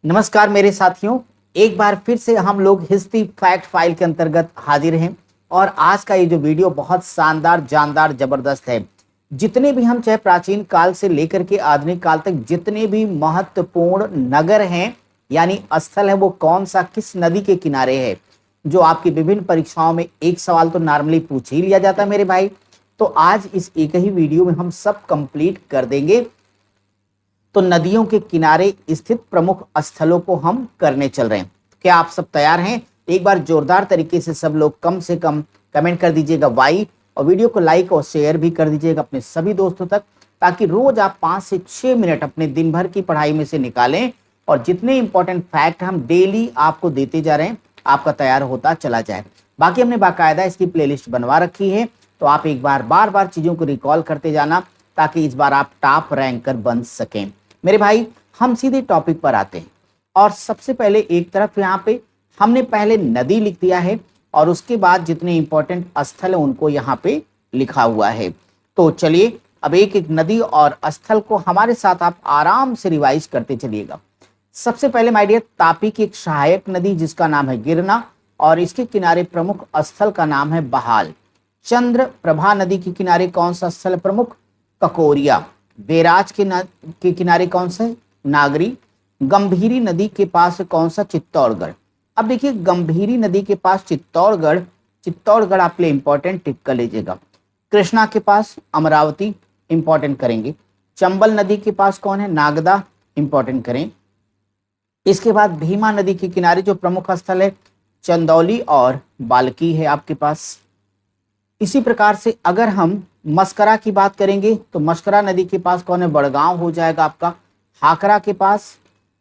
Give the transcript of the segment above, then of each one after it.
नमस्कार मेरे साथियों। एक बार फिर से हम लोग हिस्ट्री फैक्ट फाइल के अंतर्गत हाजिर हैं और आज का ये जो वीडियो बहुत शानदार, जानदार, जबरदस्त है। जितने भी हम चाहे प्राचीन काल से लेकर के आधुनिक काल तक जितने भी महत्वपूर्ण नगर हैं यानी स्थल है वो कौन सा, किस नदी के किनारे है, जो आपकी विभिन्न परीक्षाओं में एक सवाल तो नॉर्मली पूछ ही लिया जाता है मेरे भाई। तो आज इस एक ही वीडियो में हम सब कंप्लीट कर देंगे। तो नदियों के किनारे स्थित प्रमुख स्थलों को हम करने चल रहे हैं। क्या आप सब तैयार हैं? एक बार जोरदार तरीके से सब लोग कम से कम कमेंट कर दीजिएगा वाई, और वीडियो को लाइक और शेयर भी कर दीजिएगा अपने सभी दोस्तों तक, ताकि रोज आप 5 से 6 मिनट अपने दिन भर की पढ़ाई में से निकालें और जितने इंपॉर्टेंट फैक्ट हम डेली आपको देते जा रहे हैं आपका तैयार होता चला जाए। बाकी हमने बाकायदा इसकी प्लेलिस्ट बनवा रखी है, तो आप एक बार बार बार चीजों को रिकॉल करते जाना ताकि इस बार आप टॉप रैंकर बन सकें। मेरे भाई हम सीधे टॉपिक पर आते हैं और सबसे पहले एक तरफ यहाँ पे हमने पहले नदी लिख दिया है और उसके बाद जितने इंपॉर्टेंट स्थल है उनको यहाँ पे लिखा हुआ है। तो चलिए अब एक एक नदी और स्थल को हमारे साथ आप आराम से रिवाइज करते चलिएगा। सबसे पहले माय डियर, तापी की एक सहायक नदी जिसका नाम है गिरना और इसके किनारे प्रमुख स्थल का नाम है बहाल। चंद्र प्रभा नदी के किनारे कौन सा स्थल प्रमुख? ककोरिया। बैराज के किनारे कौन सा है? नागरी। गंभीरी नदी के पास कौन सा? चित्तौड़गढ़। अब देखिए गंभीरी नदी के पास चित्तौड़गढ़, चित्तौड़गढ़ आप लिए इंपॉर्टेंट टिक कर लीजिएगा। कृष्णा के पास अमरावती, इंपॉर्टेंट करेंगे। चंबल नदी के पास कौन है? नागदा, इंपॉर्टेंट करें। इसके बाद भीमा नदी के किनारे जो प्रमुख स्थल है चंदौली और बाल्की है आपके पास। इसी प्रकार से अगर हम मस्करा की बात करेंगे तो मस्करा नदी के पास कौन है? बड़गांव हो जाएगा आपका। हाकरा के पास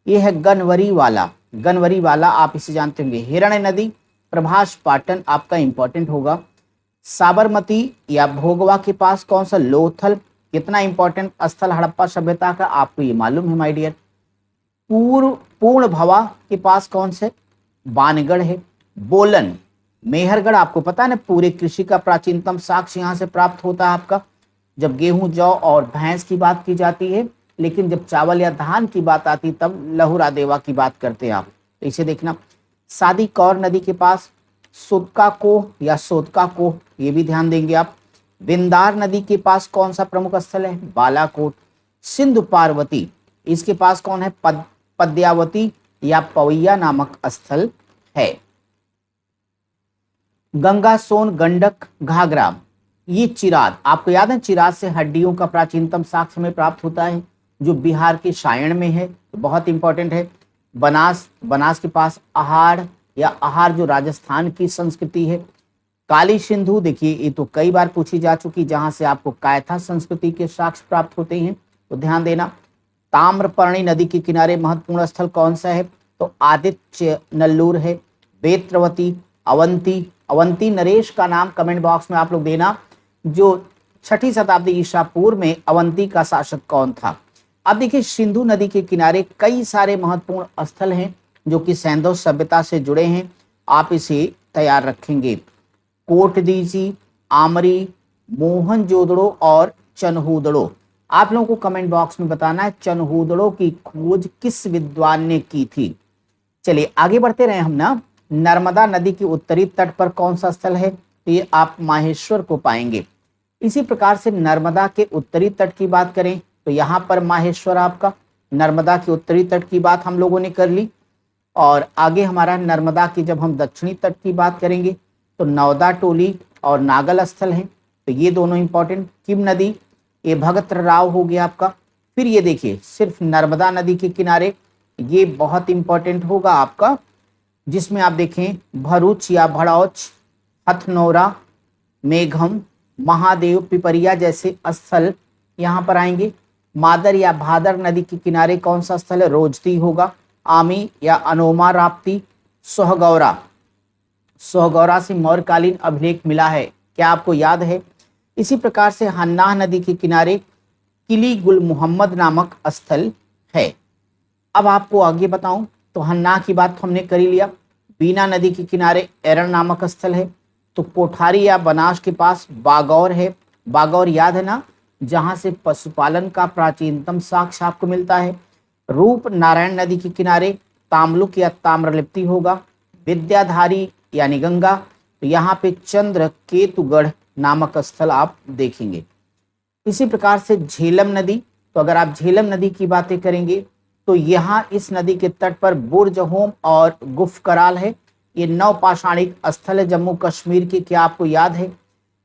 ये है गनवरी वाला, गनवरी वाला आप इसे जानते होंगे। हिरण्य नदी प्रभास पाटन आपका इंपॉर्टेंट होगा। साबरमती या भोगवा के पास कौन सा? लोथल। कितना इंपॉर्टेंट स्थल हड़प्पा सभ्यता का आपको ये मालूम है माय डियर। पूर्ण भवा के पास कौन से? बानगढ़ है। बोलन मेहरगढ़ आपको पता है ना, पूरे कृषि का प्राचीनतम साक्ष्य यहाँ से प्राप्त होता है आपका। जब गेहूं, जौ और भैंस की बात की जाती है, लेकिन जब चावल या धान की बात आती तब लहुरा देवा की बात करते हैं आप। तो इसे देखना। सादी कौर नदी के पास सुदका को या सोदका को, ये भी ध्यान देंगे आप। बिंदार नदी के पास कौन सा प्रमुख स्थल है? बालाकोट। सिंधु पार्वती, इसके पास कौन है? पद्यावती या पवैया नामक स्थल है। गंगा, सोन, गंडक, घाघरा, ये चिराद आपको याद है, चिराद से हड्डियों का प्राचीनतम साक्ष्य में प्राप्त होता है जो बिहार के सायण में है, तो बहुत इंपॉर्टेंट है। बनास, बनास के पास आहार या आहार जो राजस्थान की संस्कृति है। काली सिंधु, देखिए ये तो कई बार पूछी जा चुकी, जहां से आपको कायथा संस्कृति के साक्ष्य प्राप्त होते हैं, तो ध्यान देना। ताम्रपर्णी नदी के किनारे महत्वपूर्ण स्थल कौन सा है? तो आदित्य नल्लूर है। बेत्रवती, अवंती, अवंती नरेश का नाम कमेंट बॉक्स में आप लोग देना, जो 6ठी शताब्दी ईसा पूर्व में अवंती का शासक कौन था। अब देखिए सिंधु नदी के किनारे कई सारे महत्वपूर्ण स्थल हैं जो कि सैंधव सभ्यता से जुड़े हैं, आप इसे तैयार रखेंगे। कोटदीजी, आमरी, मोहनजोदड़ो और चनहूदड़ो। आप लोगों को कमेंट बॉक्स में बताना है चनहूदड़ो की खोज किस विद्वान ने की थी। चलिए आगे बढ़ते रहे हम ना। नर्मदा नदी के उत्तरी तट पर कौन सा स्थल है? तो ये आप माहेश्वर को पाएंगे। इसी प्रकार से नर्मदा के उत्तरी तट की बात करें तो यहाँ पर माहेश्वर आपका। नर्मदा के उत्तरी तट की बात हम लोगों ने कर ली और आगे हमारा नर्मदा की जब हम दक्षिणी तट की बात करेंगे तो नौदा टोली और नागल स्थल हैं, तो ये दोनों इंपॉर्टेंट। किम नदी, ये भगत राव हो गया आपका। फिर ये देखिए सिर्फ नर्मदा नदी के किनारे, ये बहुत इंपॉर्टेंट होगा आपका, जिसमें आप देखें भरूच या भड़ौच, हथनोरा, मेघम, महादेव, पिपरिया जैसे स्थल यहाँ पर आएंगे। मादर या भादर नदी के किनारे कौन सा स्थल है? रोजती होगा। आमी या अनोमा राप्ती, सोहगौरा, सोहगौरा से मौर्यकालीन अभिलेख मिला है, क्या आपको याद है? इसी प्रकार से हन्नाह नदी के किनारे किली गुल मोहम्मद नामक स्थल है। अब आपको आगे बताऊं तो हन्नाह की बात हमने कर ही लिया। बीना नदी के किनारे एरण नामक स्थल है। तो कोठारी या बनास के पास बागौर है। बागौर याद है ना, जहां से पशुपालन का प्राचीनतम साक्ष्य आपको मिलता है। रूप नारायण नदी के किनारे ताम्लुक या ताम्रलिप्ति होगा। विद्याधारी यानी गंगा, तो यहाँ पे चंद्र केतुगढ़ नामक स्थल आप देखेंगे। इसी प्रकार से झेलम नदी, तो अगर आप झेलम नदी की बातें करेंगे तो यहाँ इस नदी के तट पर बुर्ज होम और गुफकराल है। ये नवपाषाणिक स्थल है जम्मू कश्मीर की, क्या आपको याद है?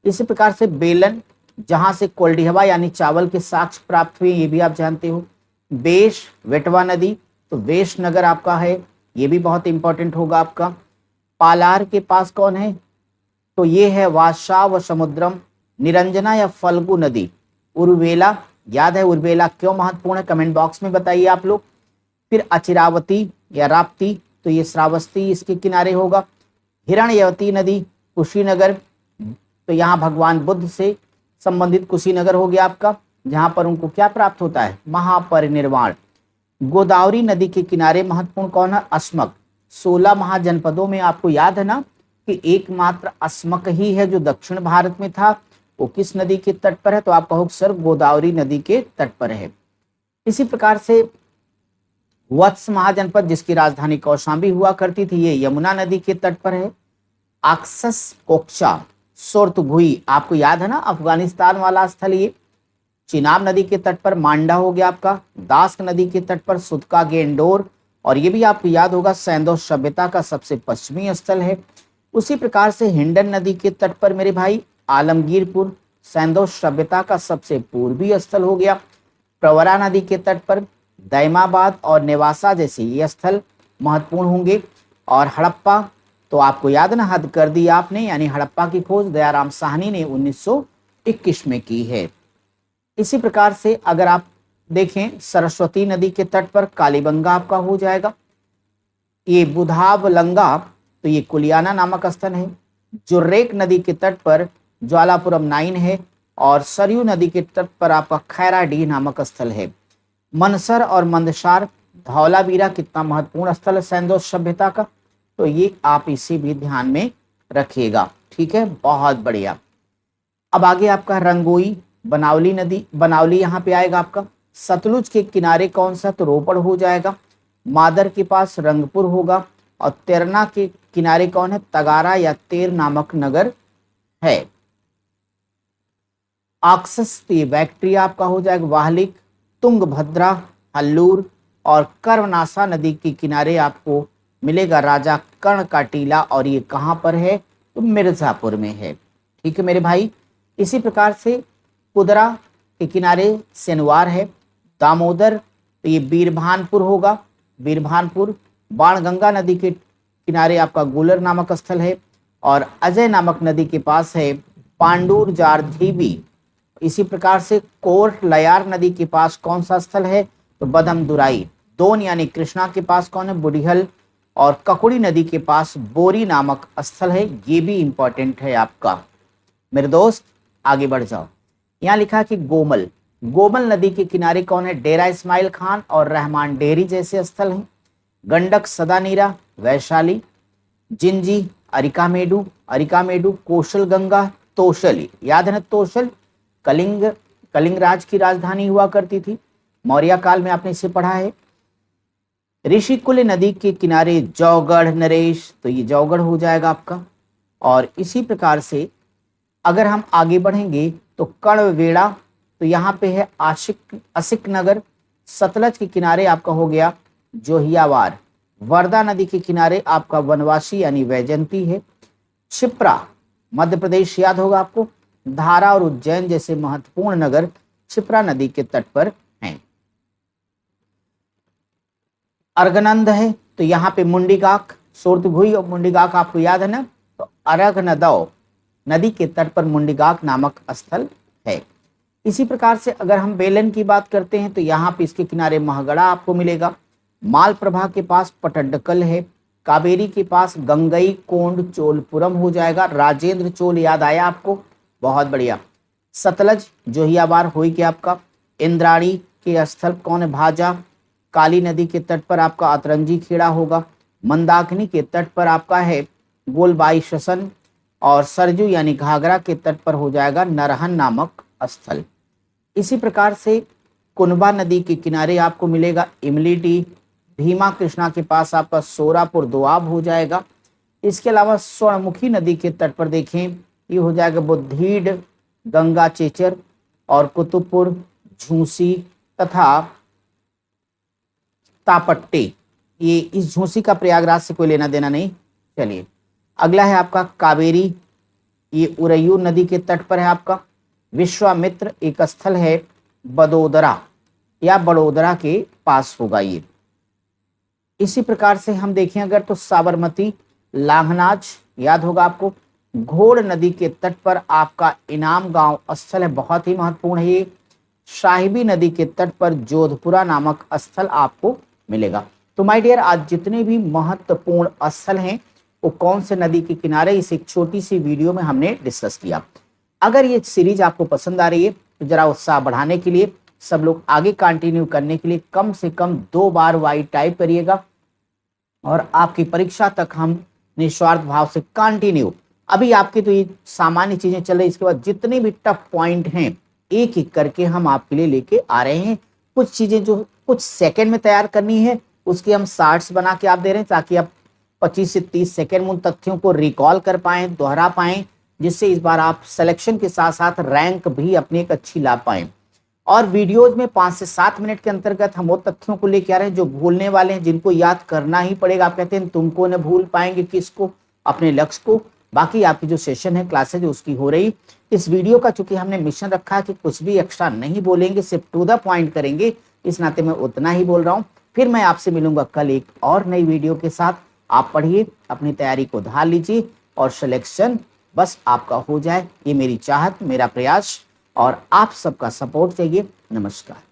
इसी प्रकार से बेलन, जहां से कोल्डिहवा यानी चावल के साक्ष्य प्राप्त हुए, ये भी आप जानते हो। बेश, वेटवा नदी, तो वेश नगर आपका है, ये भी बहुत इंपॉर्टेंट होगा आपका। पालार के पास कौन है? तो ये है वाशाव समुद्रम। निरंजना या फल्गु नदी। उर्वेला, याद है उर्वेला क्यों महत्वपूर्ण है? कमेंट बॉक्स में बताइए आप लोग। फिर अचिरावती या राप्ती, तो ये श्रावस्ती इसके किनारे होगा। हिरण्यवती नदी, कुशीनगर, तो यहाँ भगवान बुद्ध से संबंधित कुशीनगर हो गया आपका, जहां पर उनको क्या प्राप्त होता है? महापरिनिर्वाण। गोदावरी नदी के किनारे महत्वपूर्ण कौन है? अस्मक। 16 महाजनपदों में आपको याद है ना कि एकमात्र अस्मक ही है जो दक्षिण भारत में था। वो किस नदी के तट पर है? तो आप कहोगे सर गोदावरी नदी के तट पर है। इसी प्रकार से वत्स महाजनपद, जिसकी राजधानी कौशाम्बी हुआ करती थी, ये यमुना नदी के तट पर है। आक्सस कोक्चा सोर्तभुई, आपको याद है ना अफगानिस्तान वाला स्थल, ये चिनाब नदी के तट पर मांडा हो गया आपका। दास्क नदी के तट पर सुतका गेंडोर, और ये भी आपको याद होगा सैंदो सभ्यता का सबसे पश्चिमी स्थल है। उसी प्रकार से हिंडन नदी के तट पर मेरे भाई आलमगीरपुर सैंदो सभ्यता का सबसे पूर्वी स्थल हो गया। प्रवरा नदी के तट पर दैमाबाद और नेवासा जैसे ये स्थल महत्वपूर्ण होंगे। और हड़प्पा, तो आपको याद ना हद कर दी आपने, यानी हड़प्पा की खोज दयाराम साहनी ने 1921 में की है। इसी प्रकार से अगर आप देखें सरस्वती नदी के तट पर कालीबंगा आपका हो जाएगा। ये बुधावलंगा, तो ये कुलियाना नामक स्थल है। जुर्रेक नदी के तट पर ज्वालापुरम 9 है। और सरयू नदी के तट पर आपका खैराडीह नामक स्थल है। मनसर और मंदसार, धौलावीरा कितना महत्वपूर्ण स्थल है सैंदो सभ्यता का, तो ये आप इसे भी ध्यान में रखिएगा। ठीक है, बहुत बढ़िया। अब आगे आपका रंगोई, बनावली नदी, बनावली यहाँ पे आएगा आपका। सतलुज के किनारे कौन सा? तो रोपड़ हो जाएगा। मादर के पास रंगपुर होगा। और तेरना के किनारे कौन है? तगारा या तेर नामक नगर है। आक्सस बैक्ट्रिया आपका हो जाएगा। वाहलिक, तुंगभद्रा, हल्लूर और कर्वनासा नदी के किनारे आपको मिलेगा राजा कर्ण का टीला, और ये कहाँ पर है? तो मिर्जापुर में है। ठीक है मेरे भाई। इसी प्रकार से कुदरा के किनारे सेनवार है। दामोदर, तो ये बीरभानपुर होगा, बीरभानपुर। बाणगंगा नदी के किनारे आपका गुलर नामक स्थल है। और अजय नामक नदी के पास है पांडुर जारधीबी। इसी प्रकार से कोर्ट लयार नदी के पास कौन सा स्थल है? तो बदमदुराई। दोन यानी कृष्णा के पास कौन है? बुढ़िहल। और ककुड़ी नदी के पास बोरी नामक स्थल है, ये भी इंपॉर्टेंट है आपका। मेरे दोस्त आगे बढ़ जाओ। यहाँ लिखा कि गोमल, गोमल नदी के किनारे कौन है? डेरा इस्माइल खान और रहमान डेहरी जैसे स्थल हैं। गंडक, सदानीरा, वैशाली। जिंजी, अरिकामेडु, अरिकामेडु। कोशल गंगा, तोशली, याद है ना तोशल? कलिंग राज की राजधानी हुआ करती थी, मौर्य काल में आपने इसे पढ़ा है। ऋषिकुल्य नदी के किनारे जौगढ़ नरेश, तो ये जौगढ़ हो जाएगा आपका। और इसी प्रकार से अगर हम आगे बढ़ेंगे तो कणवेड़ा, तो यहाँ पे है असिक नगर। सतलज के किनारे आपका हो गया जोहियावार। वर्धा नदी के किनारे आपका वनवासी यानी वैजंती है। क्षिप्रा मध्य प्रदेश, याद होगा आपको। धारा और उज्जैन जैसे महत्वपूर्ण नगर क्षिप्रा नदी के तट पर हैं। अर्गनंद है, तो यहाँ पे मुंडीगाक, सोर्तभुई और मुंडीगाक आपको याद है ना, तो अरगनदौ नदी के तट पर मुंडीगाक नामक स्थल है। इसी प्रकार से अगर हम बेलन की बात करते हैं तो यहाँ पे इसके किनारे महगड़ा आपको मिलेगा। मालप्रभा के पास पटड्डकल है। कावेरी के पास गंगई कोंड चोलपुरम हो जाएगा। राजेंद्र चोल याद आया आपको, बहुत बढ़िया। सतलज जोहियावार हुई कि आपका। इंद्राणी के स्थल कौन है? भाजा। काली नदी के तट पर आपका अतरंजी खेड़ा होगा। मंदाकिनी के तट पर आपका है गोलबाई शसन। और सरजू यानी घाघरा के तट पर हो जाएगा नरहन नामक स्थल। इसी प्रकार से कुनबा नदी के किनारे आपको मिलेगा इमलीटी, भीमा कृष्णा के पास आपका सोरापुर दोआब हो जाएगा। इसके अलावा स्वर्णमुखी नदी के तट पर देखें, ये हो जाएगा बुद्धीड, गंगा चेचर और कुतुबपुर, झूसी तथा तापट्टे। ये इस झूसी का प्रयागराज से कोई लेना देना नहीं। चलिए अगला है आपका कावेरी, ये उरैयूर नदी के तट पर है आपका। विश्वामित्र एक स्थल है बडोदरा या बड़ोदरा के पास होगा ये। इसी प्रकार से हम देखें अगर तो साबरमती, लांघनाज याद होगा आपको। घोड़ नदी के तट पर आपका इनाम गांव स्थल है, बहुत ही महत्वपूर्ण है ये। साहिबी नदी के तट पर जोधपुरा नामक स्थल आपको मिलेगा। तो माय डियर, आज जितने भी महत्वपूर्ण स्थल हैं वो कौन से नदी के किनारे, इस एक छोटी सी वीडियो में हमने डिस्कस किया। अगर ये सीरीज आपको पसंद आ रही है तो जरा उत्साह बढ़ाने के लिए सब लोग आगे कंटिन्यू करने के लिए कम से कम 2 बार वाई टाइप करिएगा और आपकी परीक्षा तक हम निस्वार्थ भाव से कंटिन्यू, अभी आपकी तो ये सामान्य चीजें चल रही, इसके बाद जितने भी टफ पॉइंट हैं एक एक करके हम आपके लिए लेके आ रहे हैं। कुछ चीजें जो कुछ सेकंड में तैयार करनी है उसकी हम शार्ट्स बना के आप दे रहे हैं ताकि आप 25 से 30 सेकंड में उन तथ्यों को रिकॉल कर पाएं, दोहरा पाएं, जिससे इस बार आप सिलेक्शन के साथ साथ रैंक भी अपनी एक अच्छी ला पाएं। और वीडियोज में 5 से 7 मिनट के अंतर्गत हम वो तथ्यों को लेके आ रहे हैं जो भूलने वाले हैं, जिनको याद करना ही पड़ेगा। आप कहते हैं तुमको न भूल पाएंगे किसको, अपने लक्ष्य को। बाकी आपकी जो सेशन है क्लासेज उसकी हो रही। इस वीडियो का चूंकि हमने मिशन रखा है कि कुछ भी एक्स्ट्रा नहीं बोलेंगे, सिर्फ टू द पॉइंट करेंगे, इस नाते मैं उतना ही बोल रहा हूँ। फिर मैं आपसे मिलूंगा कल एक और नई वीडियो के साथ। आप पढ़िए, अपनी तैयारी को ढाल लीजिए और सिलेक्शन बस आपका हो जाए, ये मेरी चाहत, मेरा प्रयास और आप सबका सपोर्ट चाहिए। नमस्कार।